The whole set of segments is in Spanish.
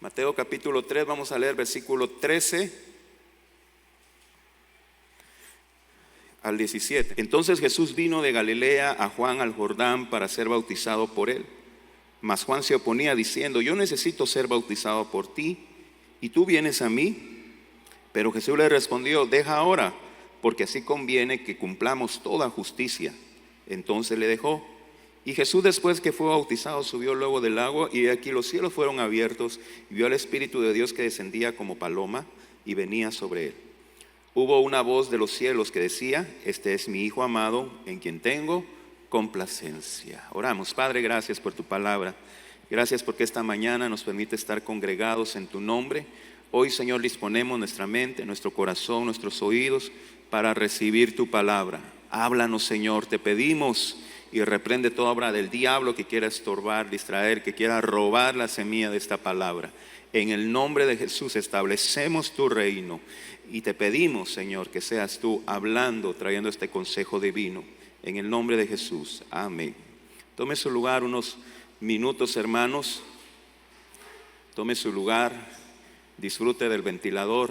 Mateo capítulo 3, vamos a leer versículo 13 al 17. Entonces Jesús vino de Galilea a Juan al Jordán para ser bautizado por él. Mas Juan se oponía diciendo: yo necesito ser bautizado por ti, ¿y tú vienes a mí? Pero Jesús le respondió: deja ahora, porque así conviene que cumplamos toda justicia. Entonces le dejó. Y Jesús, después que fue bautizado, subió luego del agua, y aquí los cielos fueron abiertos, y vio al Espíritu de Dios que descendía como paloma y venía sobre él. Hubo una voz de los cielos que decía: este es mi Hijo amado, en quien tengo complacencia. Oramos. Padre, gracias por tu palabra. Gracias porque esta mañana nos permite estar congregados en tu nombre. Hoy, Señor, disponemos nuestra mente, nuestro corazón, nuestros oídos para recibir tu palabra. Háblanos, Señor, te pedimos, y reprende toda obra del diablo que quiera estorbar, distraer, que quiera robar la semilla de esta palabra. En el nombre de Jesús establecemos tu reino y te pedimos, Señor, que seas tú hablando, trayendo este consejo divino. En el nombre de Jesús, amén. Tome su lugar unos minutos, hermanos. Tome su lugar, disfrute del ventilador,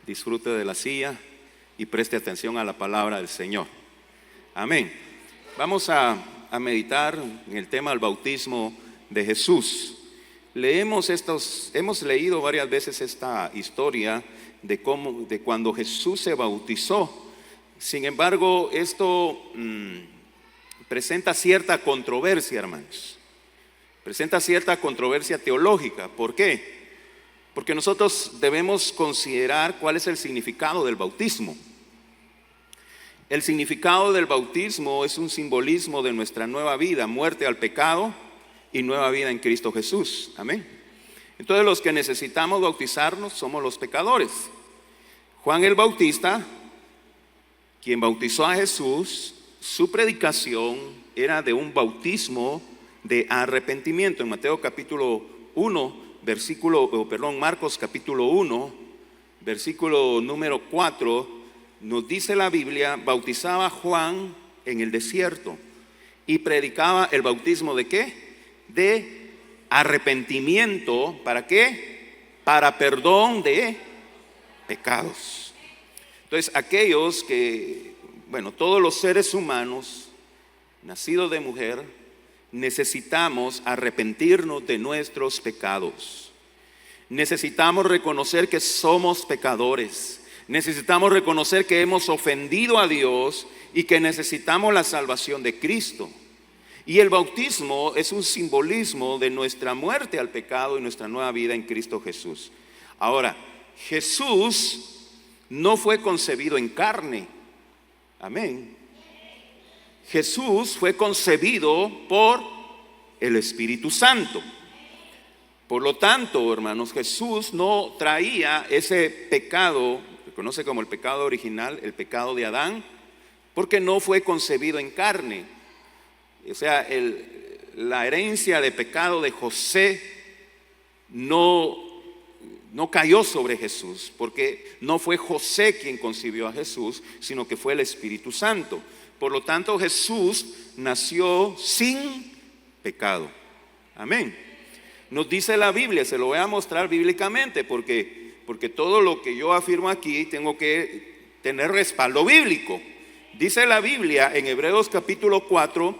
disfrute de la silla y preste atención a la palabra del Señor. Amén. Vamos a meditar en el tema del bautismo de Jesús. Hemos leído varias veces esta historia de cuando Jesús se bautizó. Sin embargo, esto presenta cierta controversia, hermanos. Presenta cierta controversia teológica. ¿Por qué? Porque nosotros debemos considerar cuál es el significado del bautismo. El significado del bautismo es un simbolismo de nuestra nueva vida, muerte al pecado y nueva vida en Cristo Jesús. Amén. Entonces, los que necesitamos bautizarnos somos los pecadores. Juan el Bautista, quien bautizó a Jesús, su predicación era de un bautismo de arrepentimiento. En Mateo capítulo 1, Marcos capítulo 1, versículo número 4, nos dice la Biblia: bautizaba Juan en el desierto y predicaba el bautismo ¿de qué? De arrepentimiento. ¿Para qué? Para perdón de pecados. Entonces, aquellos que, todos los seres humanos nacidos de mujer, necesitamos arrepentirnos de nuestros pecados. Necesitamos reconocer que somos pecadores. Necesitamos reconocer que hemos ofendido a Dios y que necesitamos la salvación de Cristo. Y el bautismo es un simbolismo de nuestra muerte al pecado y nuestra nueva vida en Cristo Jesús. Ahora, Jesús no fue concebido en carne. Amén. Jesús fue concebido por el Espíritu Santo. Por lo tanto, hermanos, Jesús no traía ese pecado, se conoce como el pecado original, el pecado de Adán, porque no fue concebido en carne. O sea, la herencia de pecado de José no cayó sobre Jesús, porque no fue José quien concibió a Jesús, sino que fue el Espíritu Santo. Por lo tanto, Jesús nació sin pecado. Amén. Nos dice la Biblia, se lo voy a mostrar bíblicamente, porque todo lo que yo afirmo aquí tengo que tener respaldo bíblico. Dice la Biblia en Hebreos capítulo 4,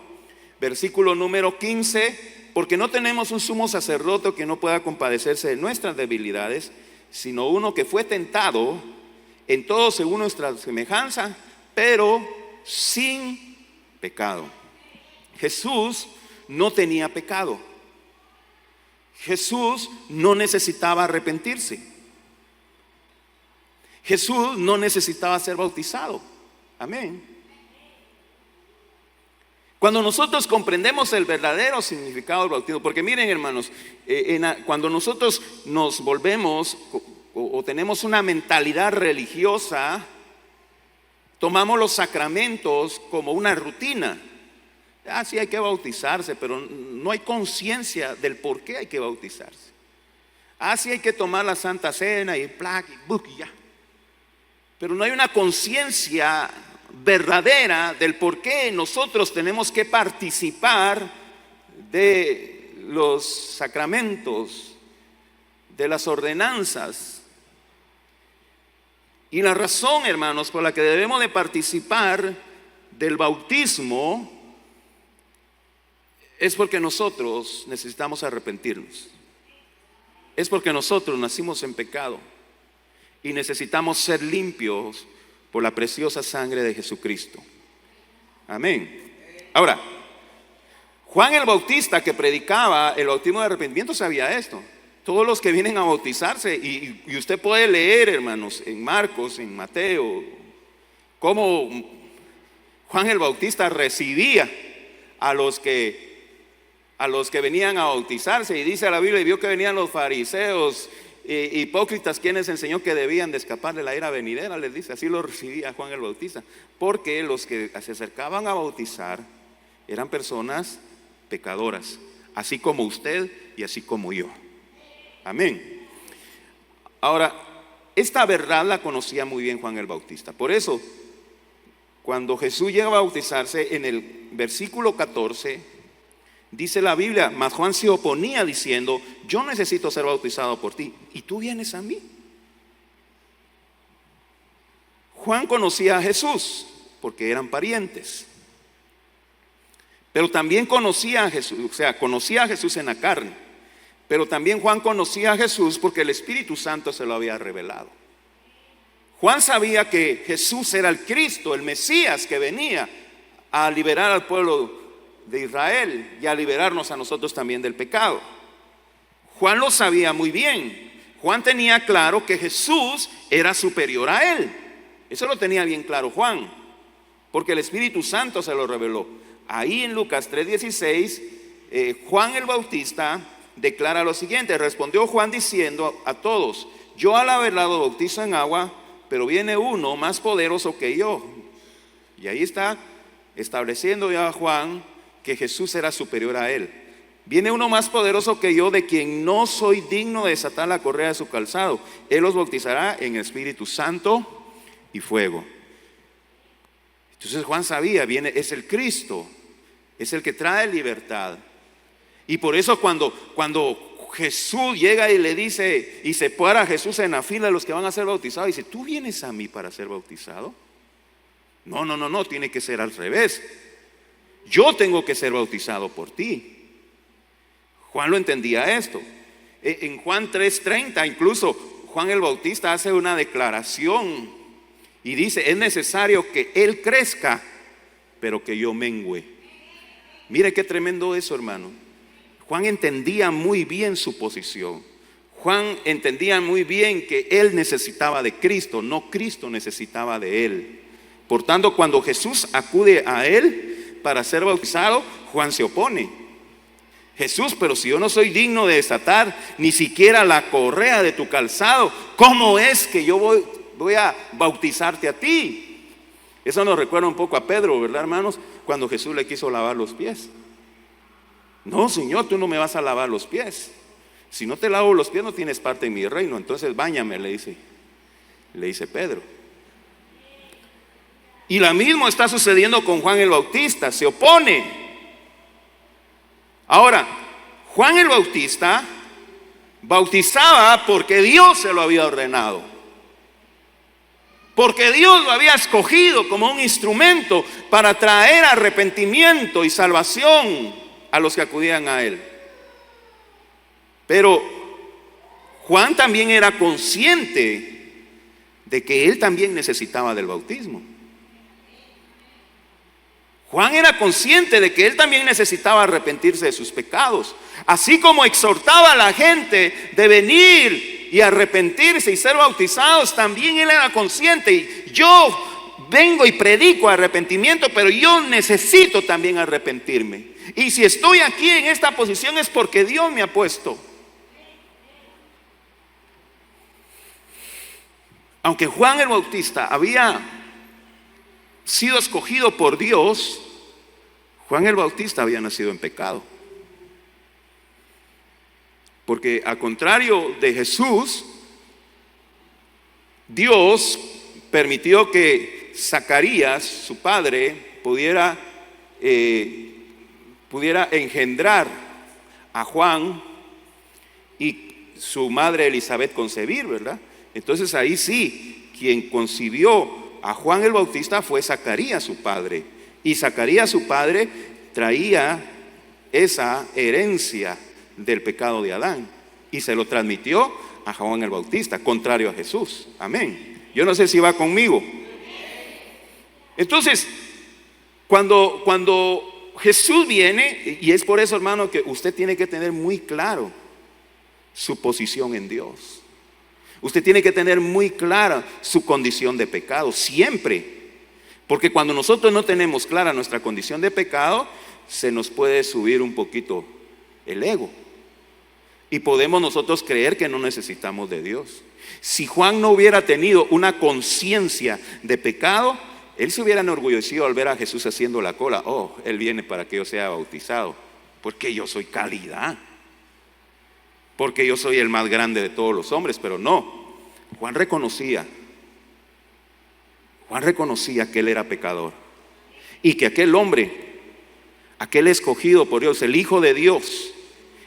versículo número 15: porque no tenemos un sumo sacerdote que no pueda compadecerse de nuestras debilidades, sino uno que fue tentado en todo según nuestra semejanza, pero sin pecado. Jesús no tenía pecado. Jesús no necesitaba arrepentirse. Jesús no necesitaba ser bautizado. Amén. Cuando nosotros comprendemos el verdadero significado del bautismo, porque miren, hermanos, cuando nosotros nos volvemos o tenemos una mentalidad religiosa, tomamos los sacramentos como una rutina. Sí hay que bautizarse, pero no hay conciencia del por qué hay que bautizarse. Sí hay que tomar la Santa Cena y ya. Pero no hay una conciencia verdadera del por qué nosotros tenemos que participar de los sacramentos de las ordenanzas. Y la razón, hermanos, por la que debemos de participar del bautismo es porque nosotros necesitamos arrepentirnos. Es porque nosotros nacimos en pecado y necesitamos ser limpios por la preciosa sangre de Jesucristo. Amén. Ahora, Juan el Bautista, que predicaba el bautismo de arrepentimiento, sabía esto. Todos los que vienen a bautizarse, y usted puede leer, hermanos, en Marcos, en Mateo, cómo Juan el Bautista recibía a los que venían a bautizarse. Y dice la Biblia, y vio que venían los fariseos hipócritas, quienes enseñó que debían de escapar de la ira venidera. Les dice, así lo recibía Juan el Bautista, porque los que se acercaban a bautizar eran personas pecadoras, así como usted y así como yo. Amén. Ahora, esta verdad la conocía muy bien Juan el Bautista. Por eso, cuando Jesús llega a bautizarse, en el versículo 14, dice la Biblia, mas Juan se oponía diciendo, yo necesito ser bautizado por ti, y tú vienes a mí. Juan conocía a Jesús, porque eran parientes. Pero también conocía a Jesús, o sea, conocía a Jesús en la carne. Pero también Juan conocía a Jesús porque el Espíritu Santo se lo había revelado. Juan sabía que Jesús era el Cristo, el Mesías que venía a liberar al pueblo de Israel y a liberarnos a nosotros también del pecado. Juan lo sabía muy bien. Juan tenía claro que Jesús era superior a él. Eso lo tenía bien claro Juan, porque el Espíritu Santo se lo reveló. Ahí en Lucas 3:16, Juan el Bautista declara lo siguiente: respondió Juan diciendo a todos, yo a la verdad bautizo en agua, pero viene uno más poderoso que yo. Y ahí está estableciendo ya Juan que Jesús era superior a él. Viene uno más poderoso que yo, de quien no soy digno de desatar la correa de su calzado. Él los bautizará en Espíritu Santo y fuego. Entonces Juan sabía, es el Cristo, es el que trae libertad. Y por eso cuando Jesús llega y le dice, y se para Jesús en la fila de los que van a ser bautizados, dice, ¿tú vienes a mí para ser bautizado? No, tiene que ser al revés. Yo tengo que ser bautizado por ti. Juan lo entendía esto. En Juan 3:30 incluso Juan el Bautista hace una declaración y dice, es necesario que él crezca, pero que yo mengüe. Mire qué tremendo eso, hermano. Juan entendía muy bien su posición. Juan entendía muy bien que él necesitaba de Cristo, no Cristo necesitaba de él. Por tanto, cuando Jesús acude a él para ser bautizado, Juan se opone. Jesús, pero si yo no soy digno de desatar ni siquiera la correa de tu calzado, ¿cómo es que yo voy a bautizarte a ti? Eso nos recuerda un poco a Pedro, ¿verdad, hermanos? Cuando Jesús le quiso lavar los pies. No, Señor, tú no me vas a lavar los pies. Si no te lavo los pies no tienes parte en mi reino. Entonces báñame, le dice Pedro. Y lo mismo está sucediendo con Juan el Bautista, se opone. Ahora, Juan el Bautista bautizaba porque Dios se lo había ordenado, porque Dios lo había escogido como un instrumento para traer arrepentimiento y salvación a los que acudían a él. Pero Juan también era consciente de que él también necesitaba del bautismo. Juan era consciente de que él también necesitaba arrepentirse de sus pecados. Así como exhortaba a la gente de venir y arrepentirse y ser bautizados, también él era consciente. Y yo vengo y predico arrepentimiento, pero yo necesito también arrepentirme. Y si estoy aquí en esta posición es porque Dios me ha puesto. Aunque Juan el Bautista había sido escogido por Dios, Juan el Bautista había nacido en pecado. Porque al contrario de Jesús, Dios permitió que Zacarías, su padre, pudiera engendrar a Juan, y su madre Elizabeth concebir, ¿verdad? Entonces ahí sí, quien concibió a Juan el Bautista fue Zacarías, su padre. Y Zacarías, su padre, traía esa herencia del pecado de Adán y se lo transmitió a Juan el Bautista, contrario a Jesús. Amén. Yo no sé si va conmigo. Entonces, cuando Jesús viene, y es por eso, hermano, que usted tiene que tener muy claro su posición en Dios. Usted tiene que tener muy clara su condición de pecado, siempre. Porque cuando nosotros no tenemos clara nuestra condición de pecado, se nos puede subir un poquito el ego. Y podemos nosotros creer que no necesitamos de Dios. Si Juan no hubiera tenido una conciencia de pecado, él se hubiera enorgullecido al ver a Jesús haciendo la cola. Oh, él viene para que yo sea bautizado, porque yo soy calidad, porque yo soy el más grande de todos los hombres. Pero no, Juan reconocía que él era pecador y que aquel hombre, aquel escogido por Dios, el Hijo de Dios,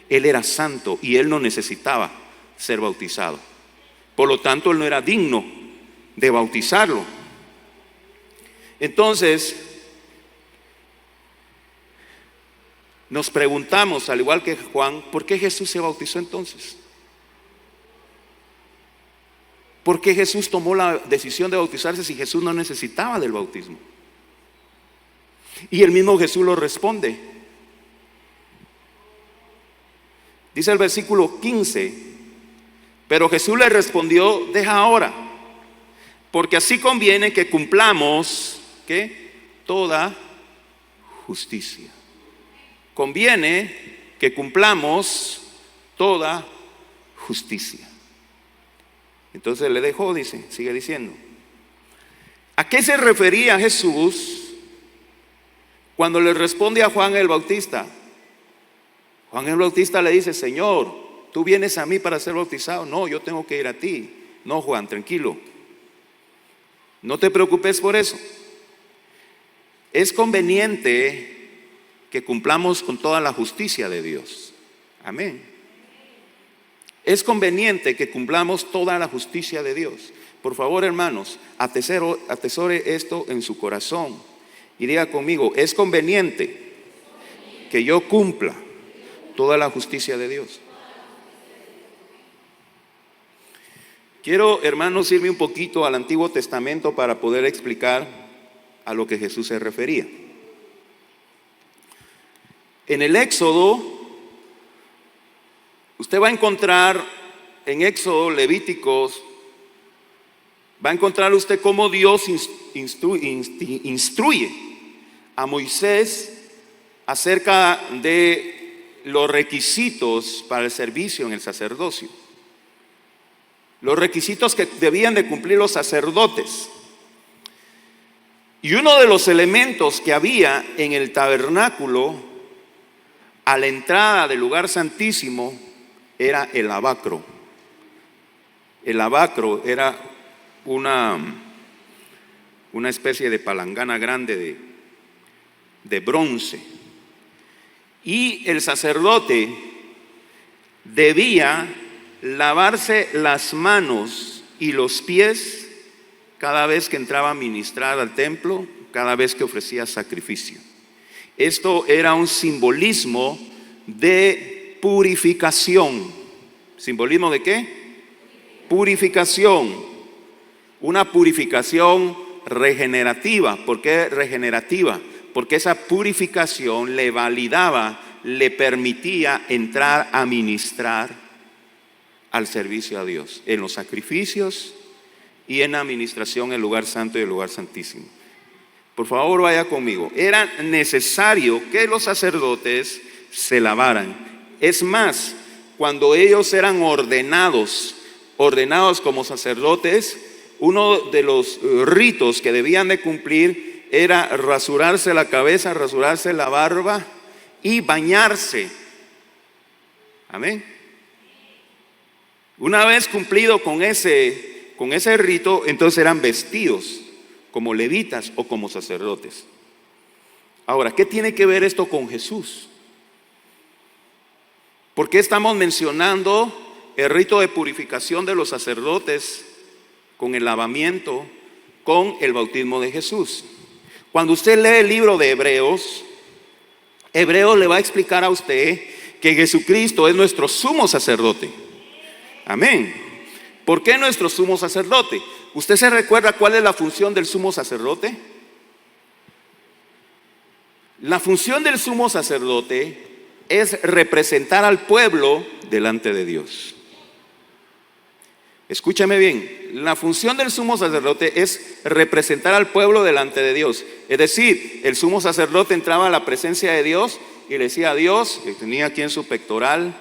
él era santo y él no necesitaba ser bautizado. Por lo tanto, él no era digno de bautizarlo. Entonces, nos preguntamos, al igual que Juan, ¿por qué Jesús se bautizó entonces? ¿Por qué Jesús tomó la decisión de bautizarse si Jesús no necesitaba del bautismo? Y el mismo Jesús lo responde. Dice el versículo 15, pero Jesús le respondió: deja ahora, porque así conviene que cumplamos, ¿qué? Toda justicia. Conviene que cumplamos toda justicia. Entonces le dejó, dice, sigue diciendo. ¿A qué se refería Jesús cuando le responde a Juan el Bautista? Juan el Bautista le dice: Señor, ¿tú vienes a mí para ser bautizado? No, yo tengo que ir a ti. No, Juan, tranquilo, no te preocupes por eso. Es conveniente que cumplamos con toda la justicia de Dios. Amén. Es conveniente que cumplamos toda la justicia de Dios. Por favor, hermanos, atesore esto en su corazón y diga conmigo: es conveniente que yo cumpla toda la justicia de Dios. Quiero, hermanos, irme un poquito al Antiguo Testamento para poder explicar a lo que Jesús se refería. En el Éxodo, usted va a encontrar, en Éxodo, Levíticos, va a encontrar usted cómo Dios instruye a Moisés acerca de los requisitos para el servicio en el sacerdocio. Los requisitos que debían de cumplir los sacerdotes. Y uno de los elementos que había en el tabernáculo a la entrada del lugar santísimo era el lavacro. El lavacro era una especie de palangana grande de bronce. Y el sacerdote debía lavarse las manos y los pies cada vez que entraba a ministrar al templo, cada vez que ofrecía sacrificio. Esto era un simbolismo de purificación. ¿Simbolismo de qué? Purificación. Una purificación regenerativa. ¿Por qué regenerativa? Porque esa purificación le validaba, le permitía entrar a ministrar al servicio a Dios, en los sacrificios y en la administración en el lugar santo y el lugar santísimo. Por favor, vaya conmigo. Era necesario que los sacerdotes se lavaran. Es más, cuando ellos eran ordenados como sacerdotes, uno de los ritos que debían de cumplir era rasurarse la cabeza, rasurarse la barba y bañarse. Amén. Una vez cumplido con ese rito, entonces eran vestidos como levitas o como sacerdotes. Ahora, ¿qué tiene que ver esto con Jesús? ¿Por qué estamos mencionando el rito de purificación de los sacerdotes con el lavamiento, con el bautismo de Jesús. Cuando usted lee el libro de Hebreos, Hebreos le va a explicar a usted que Jesucristo es nuestro sumo sacerdote. Amén. ¿Por qué nuestro sumo sacerdote? ¿Usted se recuerda cuál es la función del sumo sacerdote? La función del sumo sacerdote es representar al pueblo delante de Dios. Escúchame bien, la función del sumo sacerdote es representar al pueblo delante de Dios. Es decir, el sumo sacerdote entraba a la presencia de Dios y le decía a Dios, que tenía aquí en su pectoral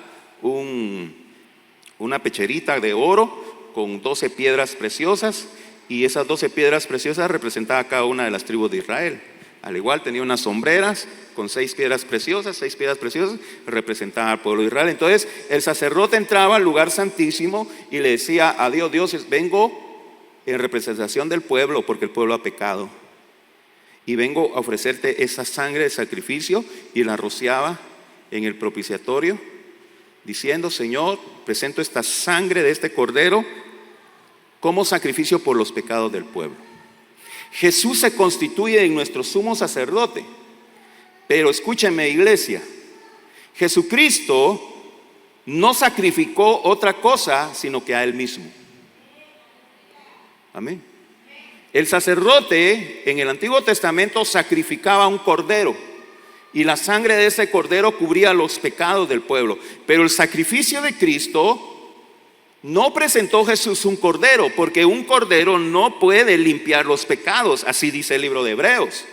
una pecherita de oro con 12 piedras preciosas, y esas 12 piedras preciosas representaban a cada una de las tribus de Israel. Al igual tenía unas sombreras con 6 piedras preciosas representaban al pueblo de Israel. Entonces el sacerdote entraba al lugar santísimo y le decía a Dios: Dios, vengo en representación del pueblo porque el pueblo ha pecado, y vengo a ofrecerte esa sangre de sacrificio, y la rociaba en el propiciatorio diciendo: Señor, presento esta sangre de este cordero como sacrificio por los pecados del pueblo. Jesús se constituye en nuestro sumo sacerdote. Pero escúchenme, iglesia, Jesucristo no sacrificó otra cosa sino que a Él mismo. Amén. El sacerdote en el Antiguo Testamento sacrificaba un cordero, y la sangre de ese cordero cubría los pecados del pueblo. Pero el sacrificio de Cristo, no presentó Jesús un cordero, porque un cordero no puede limpiar los pecados, así dice el libro de Hebreos.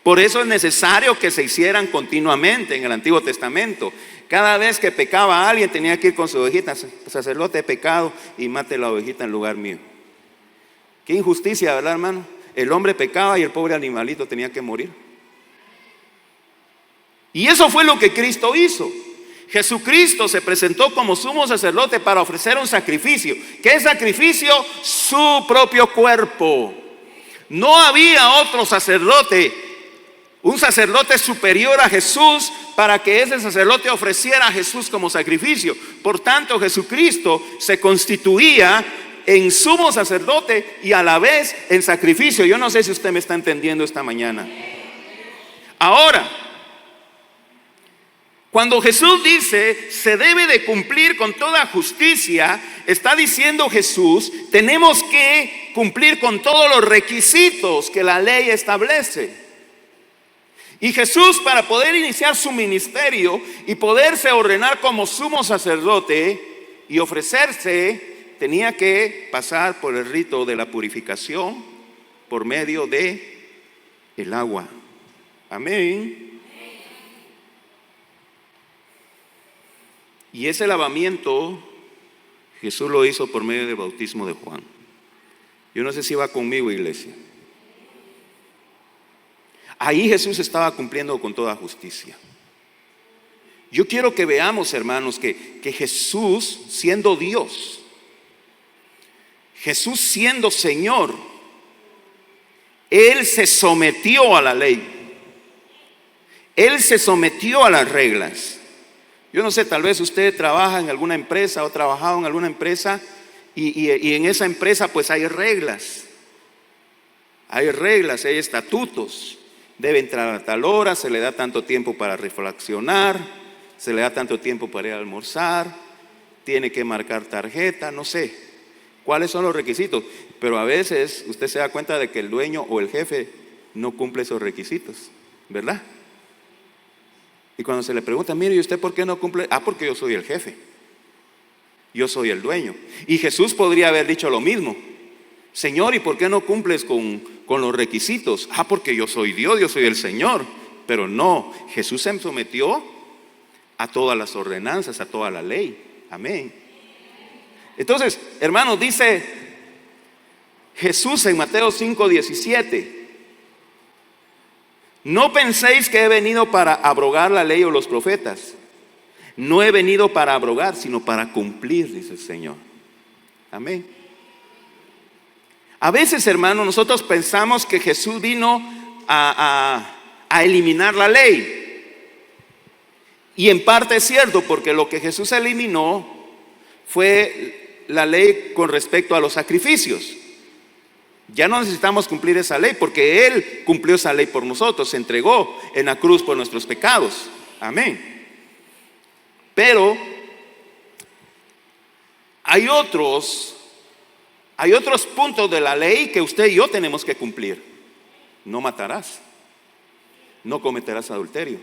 Por eso es necesario que se hicieran continuamente en el Antiguo Testamento. Cada vez que pecaba alguien tenía que ir con su ovejita: sacerdote, he pecado, y mate la ovejita en lugar mío. Qué injusticia, ¿verdad, hermano? El hombre pecaba y el pobre animalito tenía que morir. Y eso fue lo que Cristo hizo. Jesucristo se presentó como sumo sacerdote para ofrecer un sacrificio. ¿Qué sacrificio? Su propio cuerpo. No había otro sacerdote, un sacerdote superior a Jesús, para que ese sacerdote ofreciera a Jesús como sacrificio. Por tanto, Jesucristo se constituía en sumo sacerdote y a la vez en sacrificio. Yo no sé si usted me está entendiendo esta mañana. Ahora, cuando Jesús dice se debe de cumplir con toda justicia, está diciendo Jesús, tenemos que cumplir con todos los requisitos que la ley establece. Y Jesús, para poder iniciar su ministerio y poderse ordenar como sumo sacerdote y ofrecerse, tenía que pasar por el rito de la purificación por medio de el agua. Amén. Y ese lavamiento Jesús lo hizo por medio del bautismo de Juan. Yo no sé si va conmigo, iglesia. Ahí Jesús estaba cumpliendo con toda justicia. Yo quiero que veamos, hermanos, que Jesús, siendo Dios, Jesús siendo Señor, Él se sometió a la ley. Él se sometió a las reglas. Yo no sé, tal vez usted trabaja en alguna empresa o ha trabajado en alguna empresa y en esa empresa pues hay reglas. Hay reglas, hay estatutos. Debe entrar a tal hora, se le da tanto tiempo para reflexionar, se le da tanto tiempo para ir a almorzar, tiene que marcar tarjeta, no sé cuáles son los requisitos. Pero a veces usted se da cuenta de que el dueño o el jefe no cumple esos requisitos, ¿verdad? Y cuando se le pregunta: mire, ¿y usted por qué no cumple? Porque yo soy el jefe, yo soy el dueño. Y Jesús podría haber dicho lo mismo: Señor, ¿y por qué no cumples con los requisitos? Porque yo soy Dios, yo soy el Señor. Pero no, Jesús se sometió a todas las ordenanzas, a toda la ley. Amén. Entonces, hermanos, dice Jesús en Mateo 5:17: no penséis que he venido para abrogar la ley o los profetas. No he venido para abrogar, sino para cumplir, dice el Señor. Amén. A veces, hermanos, nosotros pensamos que Jesús vino a eliminar la ley. Y en parte es cierto, porque lo que Jesús eliminó fue la ley con respecto a los sacrificios. Ya no necesitamos cumplir esa ley porque Él cumplió esa ley por nosotros, se entregó en la cruz por nuestros pecados. Amén. Pero hay otros puntos de la ley que usted y yo tenemos que cumplir. No matarás, no cometerás adulterio,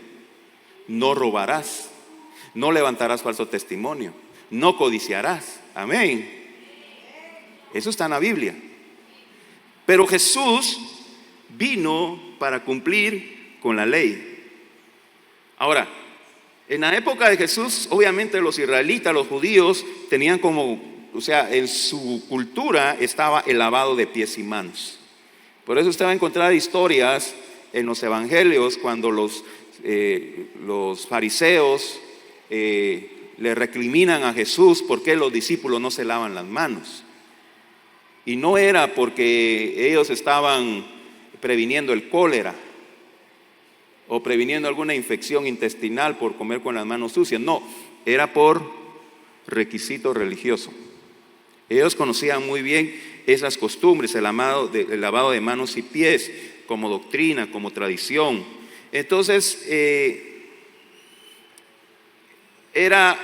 no robarás, no levantarás falso testimonio, no codiciarás. Amén. Eso está en la Biblia. Pero Jesús vino para cumplir con la ley. Ahora, en la época de Jesús, obviamente los israelitas, los judíos, tenían como, o sea, en su cultura estaba el lavado de pies y manos. Por eso usted va a encontrar historias en los evangelios cuando los fariseos le recriminan a Jesús por qué los discípulos no se lavan las manos. Y no era porque ellos estaban previniendo el cólera o previniendo alguna infección intestinal por comer con las manos sucias. No, era por requisito religioso. Ellos conocían muy bien esas costumbres, el lavado de manos y pies, como doctrina, como tradición. Entonces, era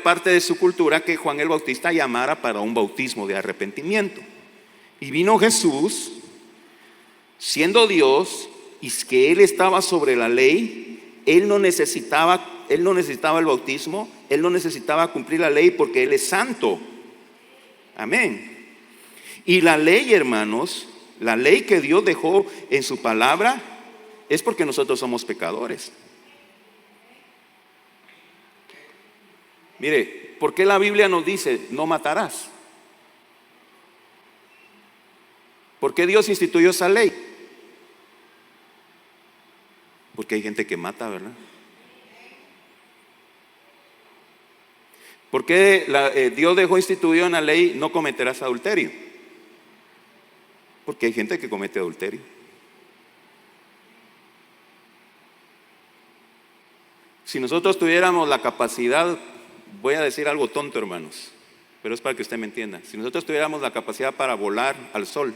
parte de su cultura que Juan el Bautista llamara para un bautismo de arrepentimiento. Y vino Jesús, siendo Dios, y que Él estaba sobre la ley. Él no necesitaba el bautismo, Él no necesitaba cumplir la ley porque Él es santo. Amén. Y la ley, hermanos, la ley que Dios dejó en su palabra es porque nosotros somos pecadores. Mire, ¿por qué la Biblia nos dice no matarás? ¿Por qué Dios instituyó esa ley? Porque hay gente que mata, ¿verdad? ¿Por qué Dios dejó instituido en la ley no cometerás adulterio? Porque hay gente que comete adulterio. Si nosotros tuviéramos la capacidad, voy a decir algo tonto, hermanos, pero es para que usted me entienda. Si nosotros tuviéramos la capacidad para volar al sol,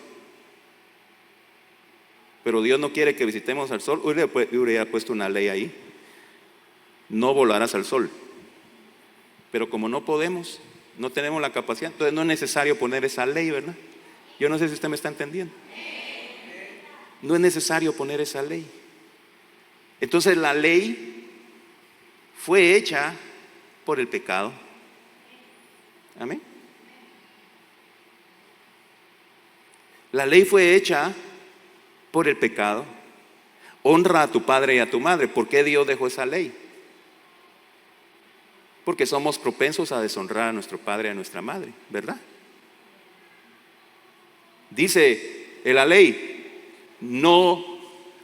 pero Dios no quiere que visitemos al sol, hubiera puesto una ley ahí: no volarás al sol. Pero como no podemos, no tenemos la capacidad, entonces no es necesario poner esa ley, ¿verdad? Yo no sé si usted me está entendiendo. No es necesario poner esa ley. Entonces la ley fue hecha por el pecado. Amén. La ley fue hecha por el pecado. Honra a tu padre y a tu madre. ¿Por qué Dios dejó esa ley? Porque somos propensos a deshonrar a nuestro padre y a nuestra madre, ¿verdad? Dice en la ley: no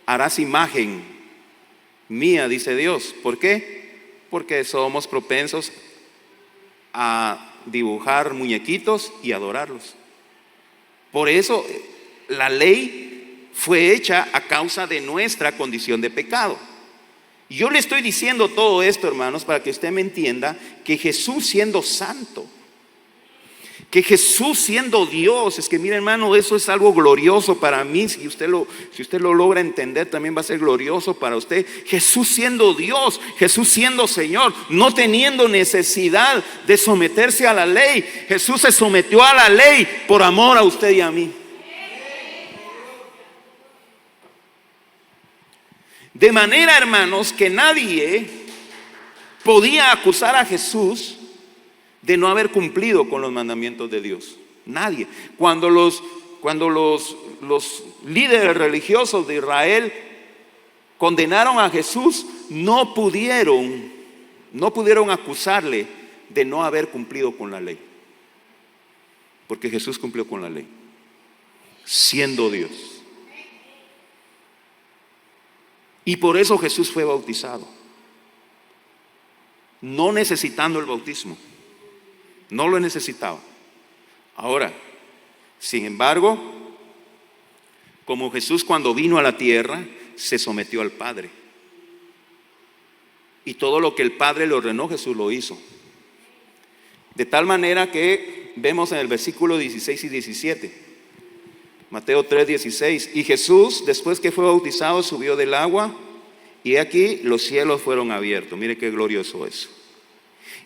harás imagen mía, dice Dios. ¿Por qué? Porque somos propensos a dibujar muñequitos y adorarlos. Por eso la ley fue hecha a causa de nuestra condición de pecado. Y yo le estoy diciendo todo esto, hermanos, para que usted me entienda que Jesús, siendo santo, que Jesús siendo Dios, es que mire, hermano, eso es algo glorioso para mí. Si usted lo logra entender, también va a ser glorioso para usted. Jesús siendo Dios, Jesús siendo Señor, no teniendo necesidad de someterse a la ley. Jesús se sometió a la ley por amor a usted y a mí. De manera, hermanos, que nadie podía acusar a Jesús de no haber cumplido con los mandamientos de Dios. Nadie. Cuando los líderes religiosos de Israel condenaron a Jesús, no pudieron acusarle de no haber cumplido con la ley. Porque Jesús cumplió con la ley, siendo Dios. Y por eso Jesús fue bautizado, no necesitando el bautismo. No lo necesitaba. Ahora, sin embargo, como Jesús cuando vino a la tierra se sometió al Padre, y todo lo que el Padre le ordenó, Jesús lo hizo. De tal manera que vemos en el versículo 16 y 17, Mateo 3, 16, y Jesús, después que fue bautizado, subió del agua, y aquí los cielos fueron abiertos. Mire qué glorioso eso.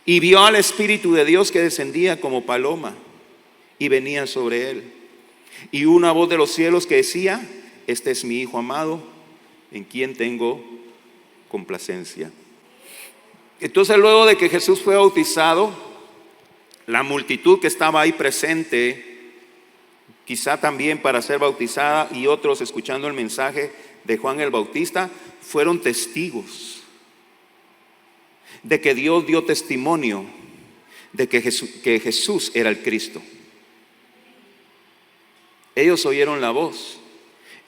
Y vio al Espíritu de Dios que descendía como paloma y venía sobre él. Y una voz de los cielos que decía: este es mi Hijo amado, en quien tengo complacencia. Entonces, luego de que Jesús fue bautizado, la multitud que estaba ahí presente, quizá también para ser bautizada, y otros escuchando el mensaje de Juan el Bautista, fueron testigos de que Dios dio testimonio de que Jesús era el Cristo. Ellos oyeron la voz,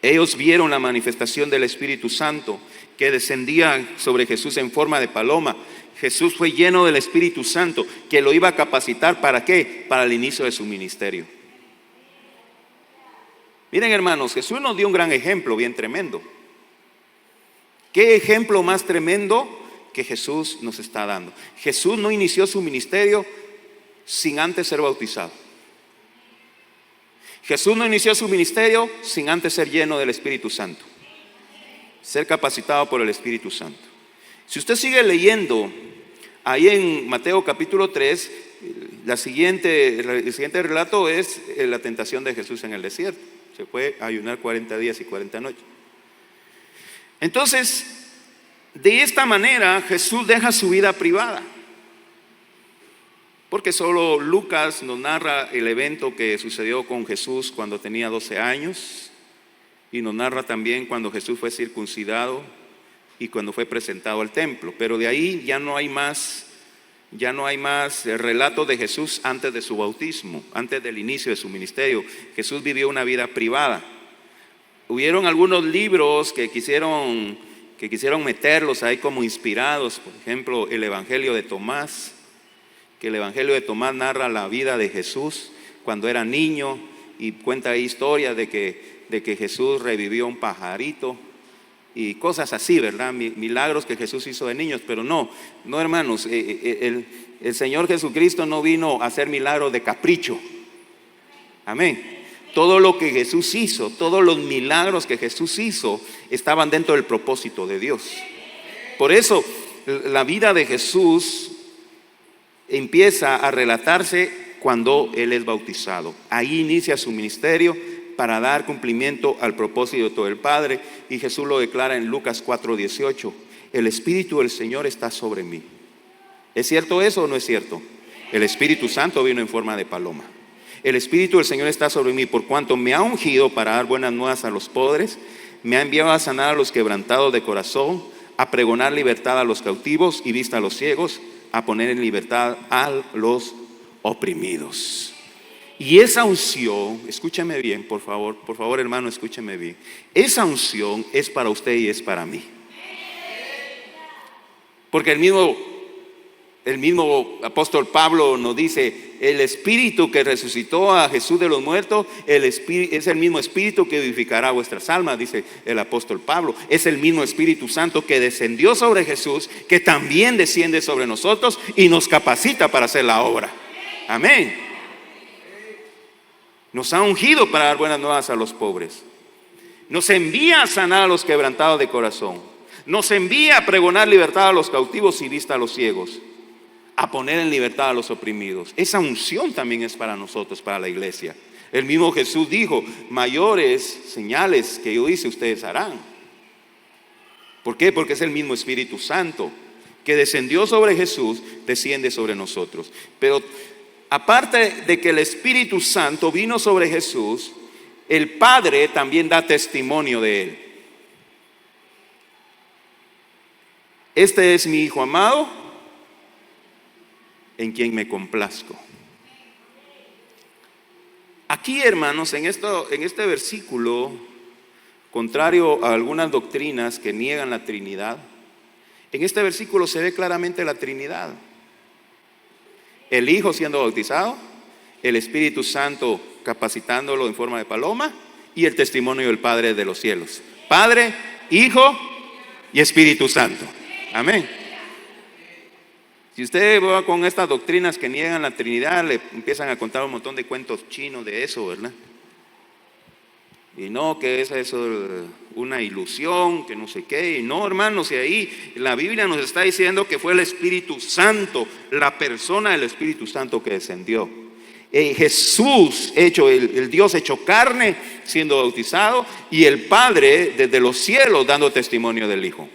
ellos vieron la manifestación del Espíritu Santo que descendía sobre Jesús en forma de paloma. Jesús fue lleno del Espíritu Santo, que lo iba a capacitar, ¿para qué? Para el inicio de su ministerio. Miren, hermanos, Jesús nos dio un gran ejemplo, bien tremendo. ¿Qué ejemplo más tremendo que Jesús nos está dando? Jesús no inició su ministerio sin antes ser bautizado. Jesús no inició su ministerio sin antes ser lleno del Espíritu Santo, ser capacitado por el Espíritu Santo. Si usted sigue leyendo ahí en Mateo capítulo 3, el siguiente relato es la tentación de Jesús en el desierto. Se fue a ayunar 40 días y 40 noches. Entonces, de esta manera Jesús deja su vida privada, porque solo Lucas nos narra el evento que sucedió con Jesús cuando tenía 12 años, y nos narra también cuando Jesús fue circuncidado y cuando fue presentado al templo. Pero de ahí ya no hay más relatos de Jesús antes de su bautismo, antes del inicio de su ministerio. Jesús vivió una vida privada. Hubieron algunos libros que quisieron meterlos ahí como inspirados. Por ejemplo, el Evangelio de Tomás, que el Evangelio de Tomás narra la vida de Jesús cuando era niño y cuenta historias de que Jesús revivió un pajarito y cosas así, ¿verdad? Milagros que Jesús hizo de niños. Pero no, hermanos, el Señor Jesucristo no vino a hacer milagros de capricho. Amén. Todo lo que Jesús hizo, todos los milagros que Jesús hizo, estaban dentro del propósito de Dios. Por eso la vida de Jesús empieza a relatarse cuando Él es bautizado. Ahí inicia su ministerio para dar cumplimiento al propósito del Padre. Y Jesús lo declara en Lucas 4:18: el Espíritu del Señor está sobre mí. ¿Es cierto eso o no es cierto? El Espíritu Santo vino en forma de paloma. El Espíritu del Señor está sobre mí, por cuanto me ha ungido para dar buenas nuevas a los pobres, me ha enviado a sanar a los quebrantados de corazón, a pregonar libertad a los cautivos y vista a los ciegos, a poner en libertad a los oprimidos. Y esa unción, escúcheme bien, por favor hermano, escúcheme bien. Esa unción es para usted y es para mí. Porque el mismo apóstol Pablo nos dice: el Espíritu que resucitó a Jesús de los muertos, es el mismo Espíritu que vivificará vuestras almas, dice el apóstol Pablo. Es el mismo Espíritu Santo que descendió sobre Jesús, que también desciende sobre nosotros y nos capacita para hacer la obra. Amén. Nos ha ungido para dar buenas nuevas a los pobres. Nos envía a sanar a los quebrantados de corazón. Nos envía a pregonar libertad a los cautivos y vista a los ciegos, a poner en libertad a los oprimidos. Esa unción también es para nosotros, para la iglesia. El mismo Jesús dijo: mayores señales que yo hice ustedes harán. ¿Por qué? Porque es el mismo Espíritu Santo que descendió sobre Jesús, desciende sobre nosotros. Pero aparte de que el Espíritu Santo vino sobre Jesús, el Padre también da testimonio de Él. Este es mi Hijo amado, en quien me complazco. Aquí, hermanos, en este versículo, contrario a algunas doctrinas que niegan la Trinidad, en este versículo se ve claramente la Trinidad. El Hijo siendo bautizado, el Espíritu Santo capacitándolo en forma de paloma, y el testimonio del Padre de los cielos. Padre, Hijo y Espíritu Santo. Amén. Si usted va con estas doctrinas que niegan la Trinidad, le empiezan a contar un montón de cuentos chinos de eso, ¿verdad? Y no, que es eso una ilusión, que no sé qué. Y no, hermanos, y ahí la Biblia nos está diciendo que fue el Espíritu Santo, la persona del Espíritu Santo que descendió. Jesús, el Dios hecho carne, siendo bautizado, y el Padre desde los cielos dando testimonio del Hijo.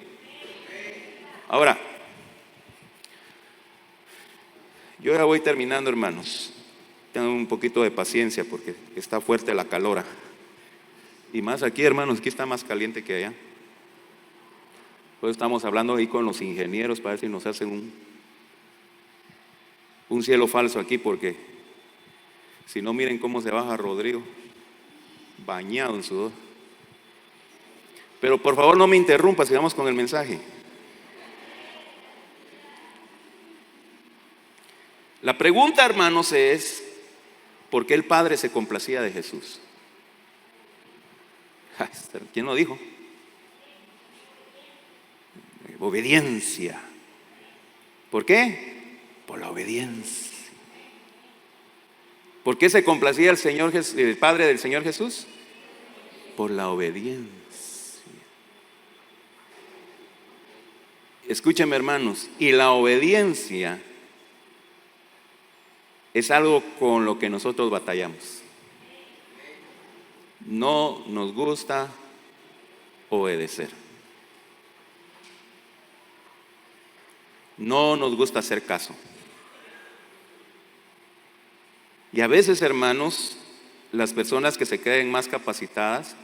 Ahora, yo ya voy terminando, hermanos. Tengan un poquito de paciencia porque está fuerte la calora. Y más aquí, hermanos, aquí está más caliente que allá. Pues estamos hablando ahí con los ingenieros para ver si nos hacen un cielo falso aquí, porque si no, miren cómo se baja Rodrigo, bañado en sudor. Pero por favor no me interrumpa, sigamos con el mensaje. La pregunta, hermanos, es ¿por qué el Padre se complacía de Jesús? ¿Quién lo dijo? Obediencia. ¿Por qué? Por la obediencia. ¿Por qué se complacía el Padre del Señor Jesús? Por la obediencia. Escúchenme, hermanos, y la obediencia es algo con lo que nosotros batallamos. No nos gusta obedecer. No nos gusta hacer caso. Y a veces, hermanos, las personas que se creen más capacitadas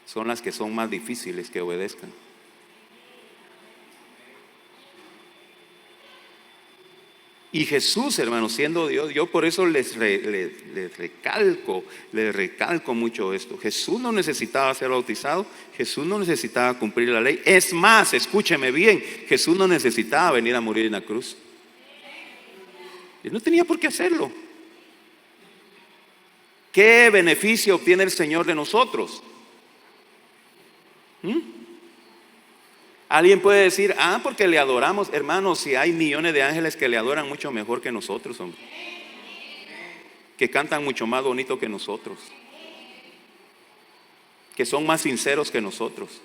son las que son más difíciles que obedezcan. Y Jesús, hermanos, siendo Dios, yo por eso les recalco mucho esto. Jesús no necesitaba ser bautizado, Jesús no necesitaba cumplir la ley. Es más, escúcheme bien, Jesús no necesitaba venir a morir en la cruz. Él no tenía por qué hacerlo. ¿Qué beneficio obtiene el Señor de nosotros? Alguien puede decir, porque le adoramos. Hermanos, si hay millones de ángeles que le adoran mucho mejor que nosotros, hombre, que cantan mucho más bonito que nosotros, que son más sinceros que nosotros.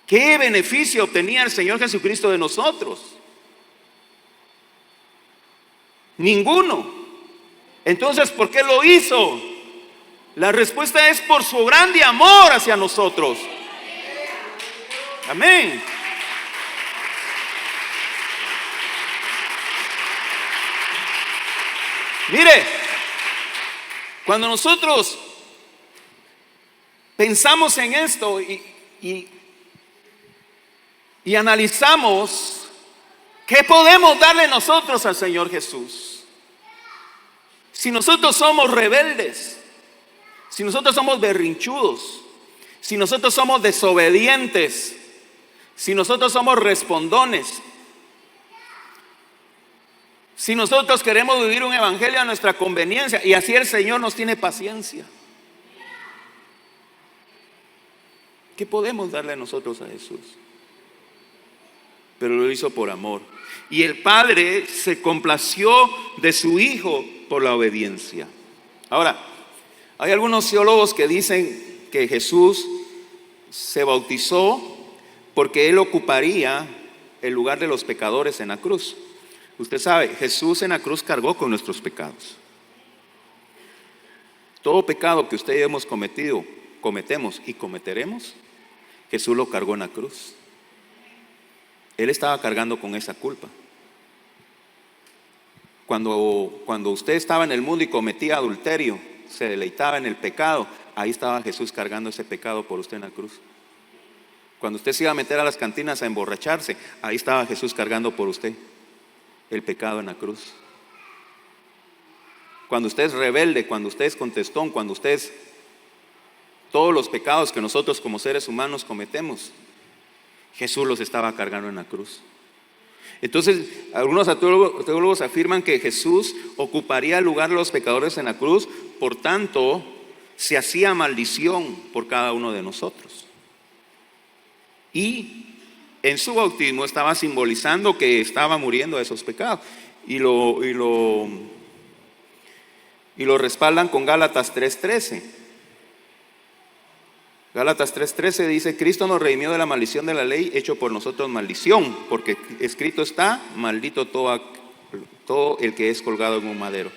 ¿Qué beneficio obtenía el Señor Jesucristo de nosotros? Ninguno. Entonces, ¿por qué lo hizo? La respuesta es por su grande amor hacia nosotros. Amén. Mire, cuando nosotros pensamos en esto y analizamos qué podemos darle nosotros al Señor Jesús, si nosotros somos rebeldes, si nosotros somos berrinchudos, si nosotros somos desobedientes, si nosotros somos respondones, si nosotros queremos vivir un evangelio a nuestra conveniencia, y así el Señor nos tiene paciencia, ¿qué podemos darle a nosotros a Jesús? Pero lo hizo por amor. Y el Padre se complació de su Hijo por la obediencia. Ahora, hay algunos teólogos que dicen que Jesús se bautizó porque Él ocuparía el lugar de los pecadores en la cruz. Usted sabe, Jesús en la cruz cargó con nuestros pecados. Todo pecado que usted y yo hemos cometido, cometemos y cometeremos, Jesús lo cargó en la cruz. Él estaba cargando con esa culpa. Cuando usted estaba en el mundo y cometía adulterio, se deleitaba en el pecado, ahí estaba Jesús cargando ese pecado por usted en la cruz. Cuando usted se iba a meter a las cantinas a emborracharse, ahí estaba Jesús cargando por usted el pecado en la cruz. Cuando usted es rebelde, cuando usted es contestón, cuando usted es todos los pecados que nosotros como seres humanos cometemos, Jesús los estaba cargando en la cruz. Entonces, algunos teólogos afirman que Jesús ocuparía el lugar de los pecadores en la cruz, por tanto, se hacía maldición por cada uno de nosotros. Y en su bautismo estaba simbolizando que estaba muriendo de esos pecados. Y lo respaldan con Gálatas 3:13. Gálatas 3:13 dice: Cristo nos redimió de la maldición de la ley, hecho por nosotros maldición, porque escrito está: maldito todo el que es colgado en un madero.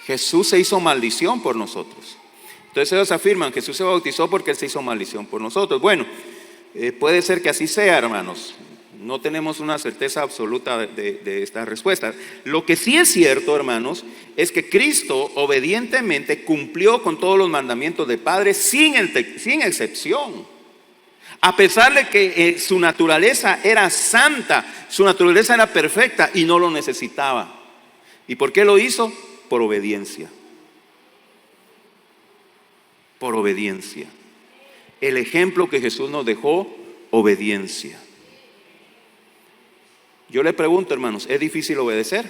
Jesús se hizo maldición por nosotros. Entonces ellos afirman: Jesús se bautizó porque Él se hizo maldición por nosotros. Bueno, puede ser que así sea, hermanos. No tenemos una certeza absoluta de esta respuesta. Lo que sí es cierto, hermanos, es que Cristo obedientemente cumplió con todos los mandamientos del Padre sin excepción. A pesar de que su naturaleza era santa, su naturaleza era perfecta y no lo necesitaba. ¿Y por qué lo hizo? Por obediencia. Por obediencia. El ejemplo que Jesús nos dejó: obediencia. Yo le pregunto, hermanos, ¿es difícil obedecer?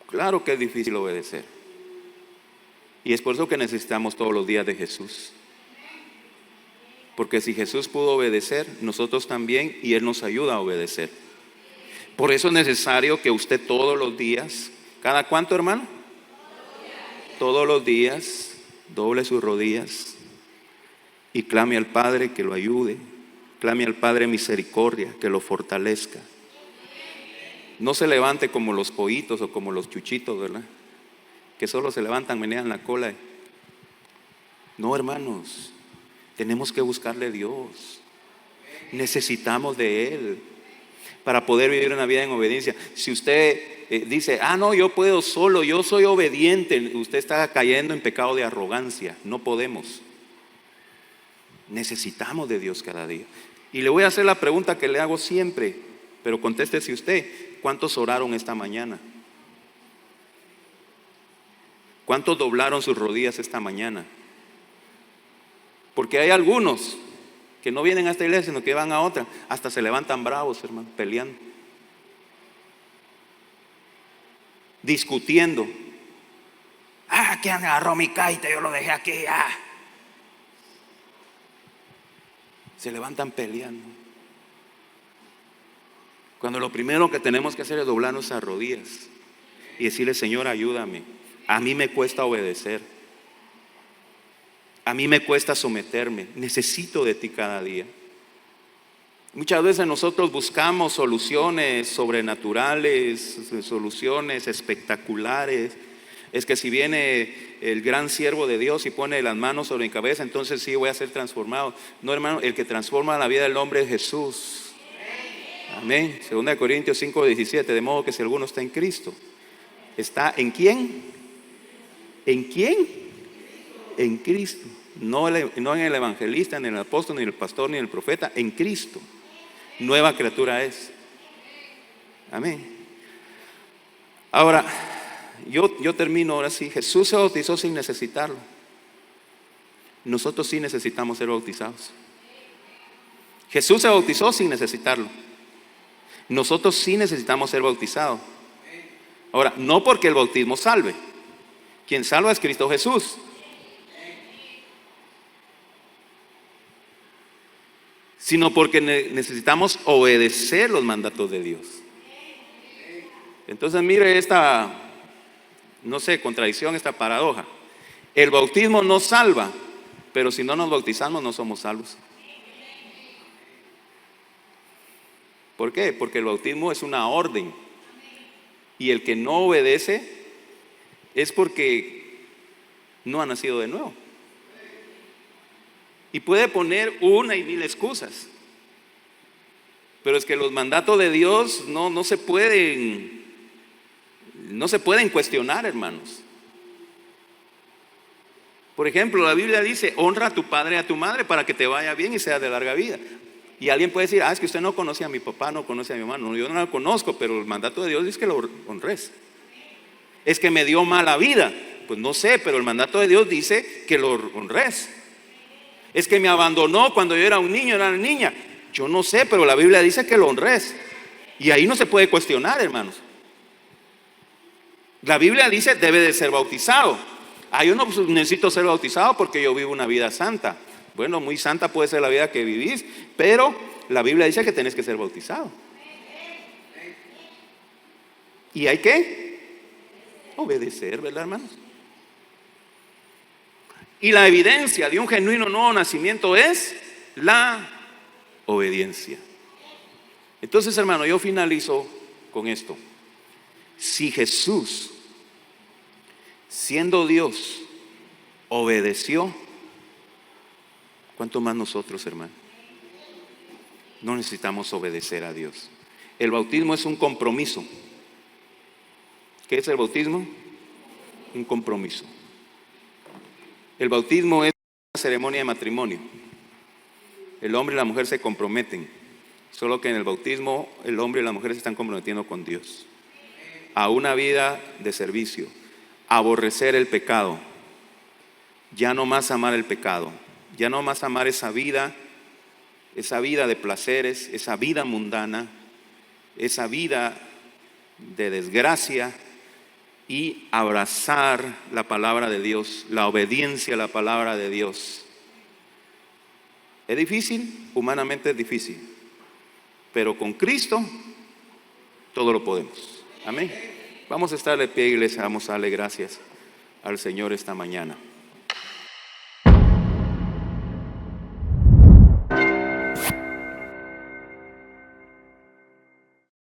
Claro que es difícil obedecer. Y es por eso que necesitamos todos los días de Jesús. Porque si Jesús pudo obedecer, nosotros también, y Él nos ayuda a obedecer. Por eso es necesario que usted todos los días, ¿cada cuánto, hermano? Todos los días, doble sus rodillas y clame al Padre que lo ayude. Clame al Padre misericordia, que lo fortalezca. No se levante como los pollitos o como los chuchitos, ¿verdad? Que solo se levantan, menean la cola. No, hermanos, tenemos que buscarle a Dios. Necesitamos de Él para poder vivir una vida en obediencia. Si usted dice: no, yo puedo solo, yo soy obediente, usted está cayendo en pecado de arrogancia. No podemos. Necesitamos de Dios cada día. Y le voy a hacer la pregunta que le hago siempre, pero contéstese usted: ¿cuántos oraron esta mañana? ¿Cuántos doblaron sus rodillas esta mañana? Porque hay algunos que no vienen a esta iglesia, sino que van a otra, hasta se levantan bravos, hermano, peleando, discutiendo. ¿Quién agarró mi caite? Yo lo dejé aquí. Se levantan peleando. Cuando lo primero que tenemos que hacer es doblar nuestras rodillas y decirle: Señor, ayúdame. A mí me cuesta obedecer. A mí me cuesta someterme. Necesito de ti cada día. Muchas veces nosotros buscamos soluciones sobrenaturales, soluciones espectaculares. Es que si viene el gran siervo de Dios y pone las manos sobre mi cabeza, entonces sí voy a ser transformado. No, hermano, el que transforma la vida del hombre es Jesús. Amén. 2 Corintios 5:17. De modo que si alguno está en Cristo, ¿está en quién? ¿En quién? En Cristo. No en el evangelista, ni en el apóstol, ni en el pastor, ni en el profeta. En Cristo. Nueva criatura es. Amén. Ahora, yo termino ahora sí. Jesús se bautizó sin necesitarlo. Nosotros sí necesitamos ser bautizados. Jesús se bautizó sin necesitarlo. Nosotros sí necesitamos ser bautizados. Ahora, no porque el bautismo salve. Quien salva es Cristo Jesús. Sino porque necesitamos obedecer los mandatos de Dios. Entonces mire esta, contradicción, esta paradoja. El bautismo nos salva, pero si no nos bautizamos no somos salvos. ¿Por qué? Porque el bautismo es una orden. Y el que no obedece es porque no ha nacido de nuevo. Y puede poner una y mil excusas. Pero es que los mandatos de Dios no se pueden cuestionar, hermanos. Por ejemplo, la Biblia dice: honra a tu padre y a tu madre para que te vaya bien y seas de larga vida. Y alguien puede decir: es que usted no conoce a mi papá, no conoce a mi mamá. No, yo no la conozco, pero el mandato de Dios dice que lo honres. Es que me dio mala vida. Pues no sé, pero el mandato de Dios dice que lo honres. Es que me abandonó cuando yo era un niño, era una niña. Yo no sé, pero la Biblia dice que lo honres. Y ahí no se puede cuestionar, hermanos. La Biblia dice: debe de ser bautizado. Yo no necesito ser bautizado porque yo vivo una vida santa. Bueno, muy santa puede ser la vida que vivís, pero la Biblia dice que tenés que ser bautizado. Y hay que obedecer, ¿verdad, hermanos? Y la evidencia de un genuino nuevo nacimiento es la obediencia. Entonces, hermano, yo finalizo con esto. Si Jesús, siendo Dios, obedeció, ¿cuánto más nosotros, hermano? No necesitamos obedecer a Dios. El bautismo es un compromiso. ¿Qué es el bautismo? Un compromiso. El bautismo es una ceremonia de matrimonio. El hombre y la mujer se comprometen. Solo que en el bautismo el hombre y la mujer se están comprometiendo con Dios a una vida de servicio, a aborrecer el pecado, ya no más amar el pecado, ya no más amar esa vida de placeres, esa vida mundana, esa vida de desgracia, y abrazar la palabra de Dios, la obediencia a la palabra de Dios. ¿Es difícil? Humanamente es difícil, pero con Cristo todo lo podemos. Amén. Vamos a estar de pie, iglesia, vamos a darle gracias al Señor esta mañana.